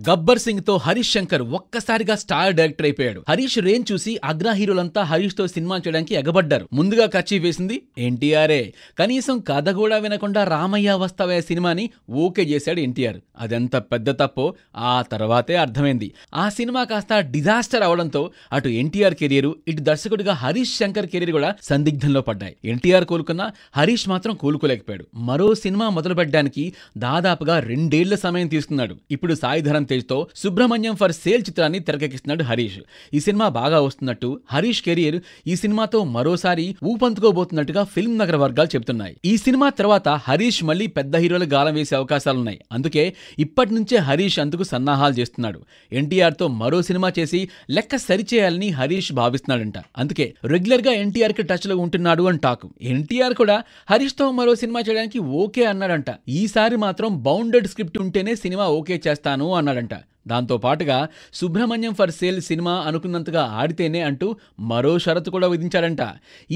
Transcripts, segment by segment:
గబ్బర్ సింగ్ తో హరీష్ శంకర్ ఒక్కసారిగా star director అయిపోయాడు. హరీష్ రేంజ్ చూసి అగ్ర హీరోలంతా హరీష్ తో సినిమా చేయడానికి ఎగబడ్డారు. ముందుగా ఖర్చు వేసింది ఎన్టీఆర్ఏ. కనీసం కథ కూడా వినకుండా రామయ్య వస్తావే సినిమాని ఓకే చేశాడు ఎన్టీఆర్. అదెంత పెద్ద తప్పో ఆ తర్వాతే అర్థమైంది. ఆ సినిమా కాస్త డిజాస్టర్ అవడంతో అటు ఎన్టీఆర్ కెరీర్, ఇటు దర్శకుడిగా హరీష్ శంకర్ కెరీర్ కూడా సందిగ్ధంలో పడ్డాయి. ఎన్టీఆర్ కోలుకున్నా హరీష్ మాత్రం కోలుకోలేకపోయాడు. మరో సినిమా మొదలు పెట్టడానికి దాదాపుగా 2 ఏళ్ల సమయం తీసుకున్నాడు. ఇప్పుడు సాయి ధరమ్ తేజ్ తో సుబ్రహ్మణ్యం ఫర్ సేల్ చిత్రాన్ని తెరకెక్కిస్తున్నాడు హరీష్. ఈ సినిమా బాగా వస్తున్నట్టు, హరీష్ కెరీర్ ఈ సినిమాతో మరోసారి ఊపందుకోబోతున్నట్టుగా ఫిల్మ్ నగర వర్గాలు చెబుతున్నాయి. ఈ సినిమా తర్వాత హరీష్ మళ్లీ పెద్ద హీరోలు గాలం వేసే అవకాశాలున్నాయి. అందుకే ఇప్పటి నుంచే హరీష్ అందుకు సన్నాహాలు చేస్తున్నాడు. ఎన్టీఆర్ తో మరో సినిమా చేసి లెక్క సరిచేయాలని హరీష్ భావిస్తున్నాడంట. అందుకే రెగ్యులర్ గా ఎన్టీఆర్ కి టచ్ లో ఉంటున్నాడు అని టాక్. ఎన్టీఆర్ కూడా హరీష్ తో మరో సినిమా చేయడానికి ఓకే అన్నాడంట. ఈసారి మాత్రం బౌండెడ్ స్క్రిప్ట్ ఉంటేనే సినిమా ఓకే చేస్తాను అన్నాడంట. దాంతో పాటుగా సుబ్రహ్మణ్యం ఫర్ సేల్ సినిమా అనుకున్నంతగా ఆడితేనే అంటూ మరో షరతు కూడా విధించాడంట.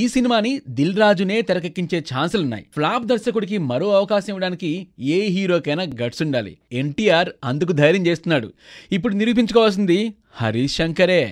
ఈ సినిమాని దిల్ రాజునే తెరకెక్కించే ఛాన్సులున్నాయి. ఫ్లాప్ దర్శకుడికి మరో అవకాశం ఇవ్వడానికి ఏ హీరోకైనా గట్స్ ఉండాలి. ఎన్టీఆర్ అందుకు ధైర్యం చేస్తున్నాడు. ఇప్పుడు నిరూపించుకోవాల్సింది హరీష్ శంకరే.